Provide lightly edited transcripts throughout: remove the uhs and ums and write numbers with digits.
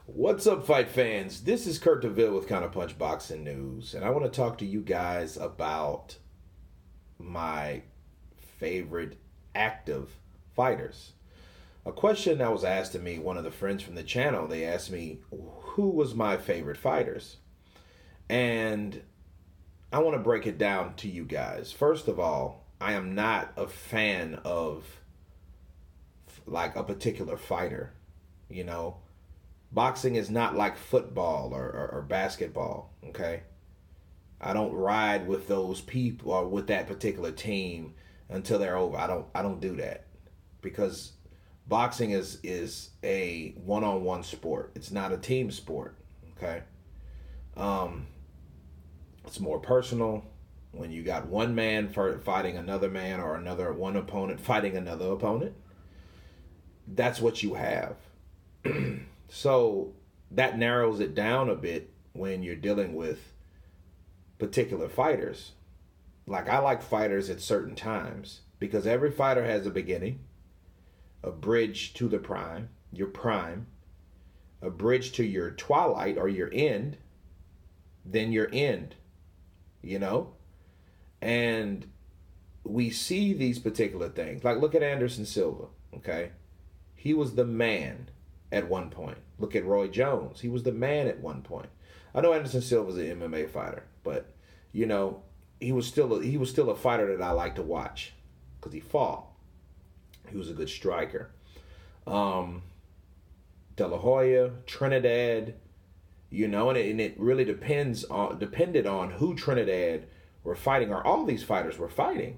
What's up, fight fans? This is Kurt DeVille with Counterpunch Boxing News, and I want to talk to you guys about my favorite active fighters. A question that was asked to me, one of the friends from the channel, they asked me who was my favorite fighters. And I want to break it down to you guys. First of all, I am not a fan of like a particular fighter, you know. Boxing is not like football or basketball, okay? I don't ride with those people or with that particular team until they're over. I don't do that because boxing is a one-on-one sport. It's not a team sport, okay? It's more personal when you got one man fighting another man or one opponent fighting another opponent. That's what you have. So that narrows it down a bit when you're dealing with particular fighters. Like, I like fighters at certain times because every fighter has a beginning, a bridge to the prime, your prime, a bridge to your twilight or your end, then your end, you know? And we see these particular things. Like, look at Anderson Silva, okay? He was the man at one point. Look at Roy Jones. He was the man at one point. I know Anderson Silva was an MMA fighter, but you know, he was still a fighter that I like to watch because he fought. He was a good striker. De La Hoya, Trinidad, you know, and it really depended on who Trinidad were fighting, or all these fighters were fighting.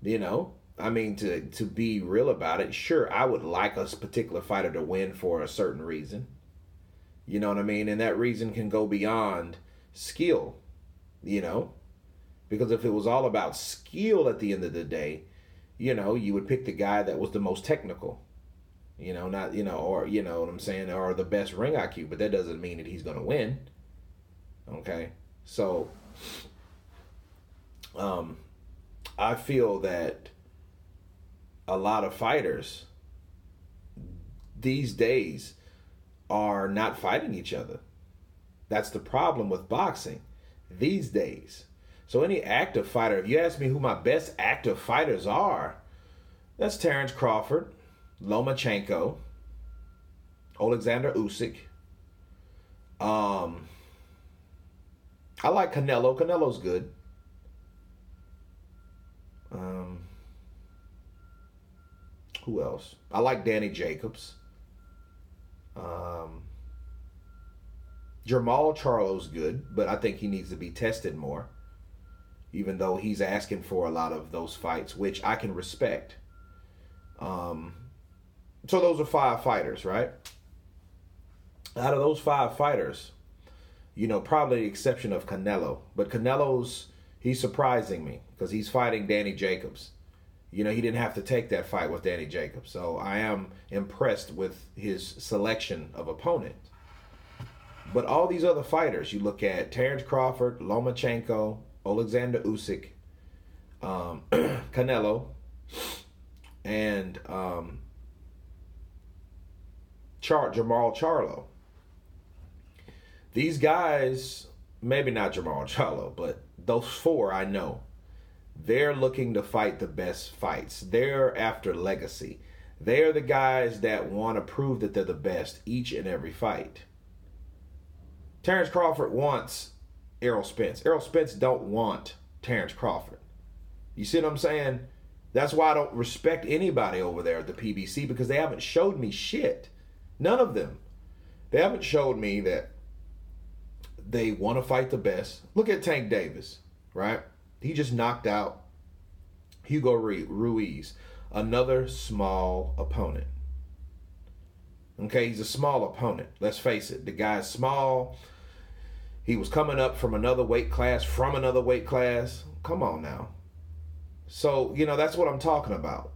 You know, I mean, to be real about it, sure, I would like a particular fighter to win for a certain reason. You know what I mean? And that reason can go beyond skill, you know? Because if it was all about skill at the end of the day, you know, you would pick the guy that was the most technical. You know, not, you know, or, you know what I'm saying, or the best ring IQ, but that doesn't mean that he's going to win. Okay? So, I feel that a lot of fighters these days are not fighting each other. That's the problem with boxing these days. So any active fighter, if you ask me who my best active fighters are, that's Terrence Crawford, Lomachenko, Alexander Usyk. I like Canelo. Canelo's good. Who else? I like Danny Jacobs. Jamal Charlo's good, but I think he needs to be tested more. Even though he's asking for a lot of those fights, which I can respect. So those are 5 fighters, right? Out of those 5 fighters, you know, probably the exception of Canelo. But he's surprising me because he's fighting Danny Jacobs. You know, he didn't have to take that fight with Danny Jacobs. So I am impressed with his selection of opponent. But all these other fighters, you look at Terrence Crawford, Lomachenko, Alexander Usyk, Canelo, and Jamal Charlo. These guys, maybe not Jamal Charlo, but those 4 I know. They're looking to fight the best fights. They're after legacy. They're the guys that want to prove that they're the best each and every fight. Terrence Crawford wants Errol Spence. Errol Spence don't want Terrence Crawford. You see what I'm saying? That's why I don't respect anybody over there at the PBC, because they haven't showed me shit. None of them. They haven't showed me that they want to fight the best. Look at Tank Davis, right? He just knocked out Hugo Ruiz, another small opponent. Okay, he's a small opponent. Let's face it. The guy's small. He was coming up from another weight class, Come on now. So, you know, that's what I'm talking about.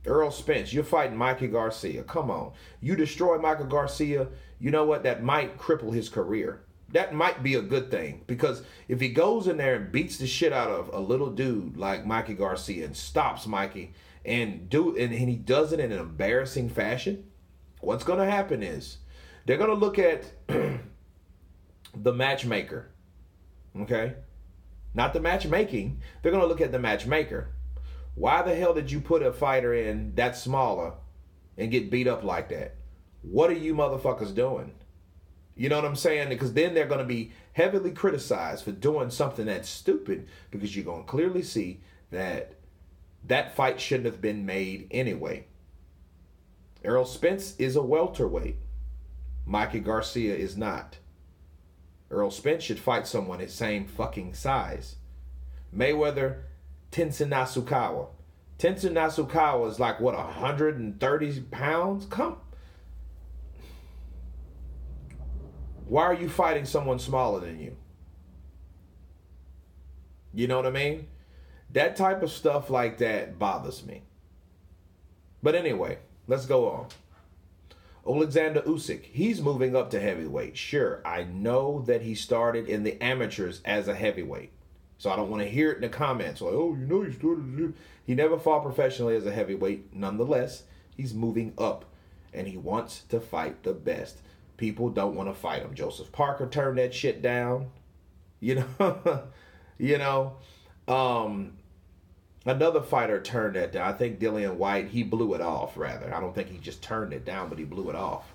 Errol Spence, you're fighting Mikey Garcia. Come on. You destroy Michael Garcia, you know what? That might cripple his career. That might be a good thing, because if he goes in there and beats the shit out of a little dude like Mikey Garcia and stops Mikey and he does it in an embarrassing fashion, what's going to happen is They're going to look at the matchmaker. Okay? Not the matchmaking. They're going to look at the matchmaker. Why the hell did you put a fighter in that smaller and get beat up like that? What are you motherfuckers doing? You know what I'm saying? Because then they're going to be heavily criticized for doing something that's stupid, because you're going to clearly see that that fight shouldn't have been made anyway. Errol Spence is a welterweight. Mikey Garcia is not. Errol Spence should fight someone his same fucking size. Mayweather, Tenshin Nasukawa. Tenshin Nasukawa is like, what, 130 pounds? Come. Why are you fighting someone smaller than you? You know what I mean? That type of stuff like that bothers me. But anyway, let's go on. Alexander Usyk, he's moving up to heavyweight. Sure, I know that he started in the amateurs as a heavyweight. So I don't want to hear it in the comments like, oh, you know, he started. He never fought professionally as a heavyweight. Nonetheless, he's moving up, and he wants to fight the best. People don't want to fight him. Joseph Parker turned that shit down. You know, another fighter turned that down. I think Dillian White, he blew it off, rather. I don't think he just turned it down, but he blew it off.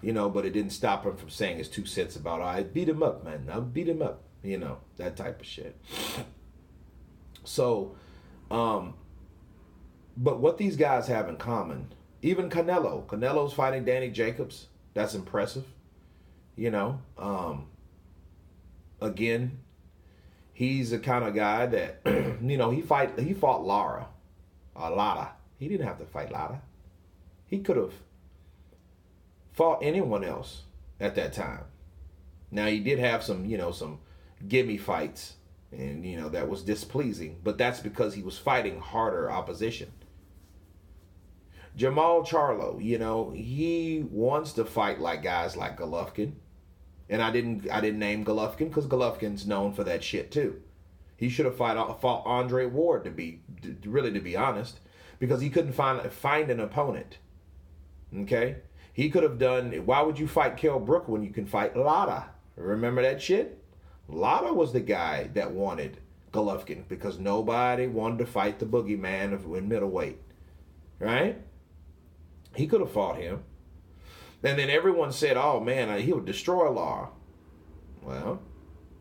You know, but it didn't stop him from saying his 2 cents about, I beat him up, man. I beat him up. You know, that type of shit. So, but what these guys have in common, even Canelo's fighting Danny Jacobs. That's impressive. You know, again, he's the kind of guy that, you know, he fought Lara. He didn't have to fight Lara. He could have fought anyone else at that time. Now, he did have some, you know, some gimme fights, and, you know, that was displeasing, but that's because he was fighting harder opposition. Jamal Charlo, you know, he wants to fight like guys like Golovkin. And I didn't name Golovkin because Golovkin's known for that shit too. He should have fought Andre Ward, to be honest, because he couldn't find an opponent. Okay? He could have done, why would you fight Kell Brook when you can fight Lara? Remember that shit? Lara was the guy that wanted Golovkin because nobody wanted to fight the boogeyman in middleweight. Right? He could have fought him. And then everyone said, oh man, he would destroy Lara. Well,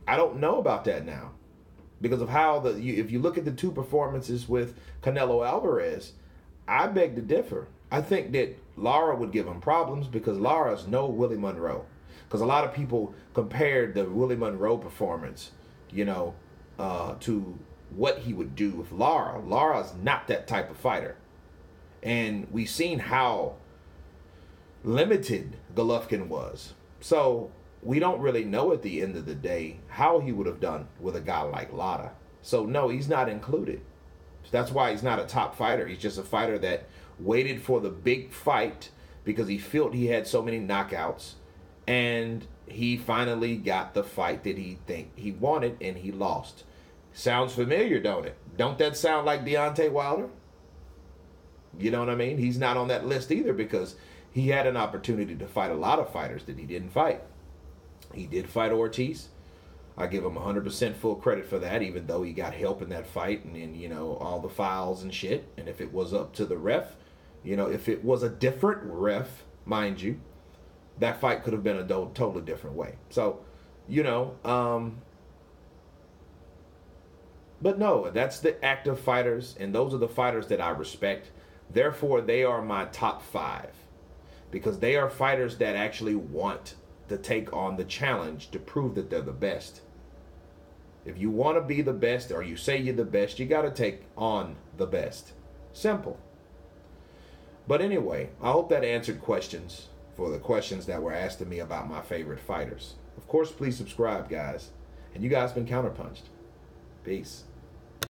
I don't know about that now. Because of how if you look at the 2 performances with Canelo Alvarez, I beg to differ. I think that Lara would give him problems because Lara's no Willie Monroe. Because a lot of people compared the Willie Monroe performance, you know, to what he would do with Lara. Lara's not that type of fighter. And we've seen how limited Golovkin was. So we don't really know at the end of the day how he would have done with a guy like Lara. So no, he's not included. That's why he's not a top fighter. He's just a fighter that waited for the big fight because he felt he had so many knockouts. And he finally got the fight that he wanted, and he lost. Sounds familiar, don't it? Don't that sound like Deontay Wilder? You know what I mean? He's not on that list either because he had an opportunity to fight a lot of fighters that he didn't fight. He did fight Ortiz. I give him 100% full credit for that, even though he got help in that fight and you know, all the fouls and shit. And if it was up to the ref, you know, if it was a different ref, mind you, that fight could have been a totally different way. So, you know, but no, that's the active fighters, and those are the fighters that I respect. Therefore, they are my top 5 because they are fighters that actually want to take on the challenge to prove that they're the best. If you want to be the best or you say you're the best, you got to take on the best. Simple. But anyway, I hope that answered questions for the questions that were asked of me about my favorite fighters. Of course, please subscribe, guys. And you guys been Counterpunched. Peace.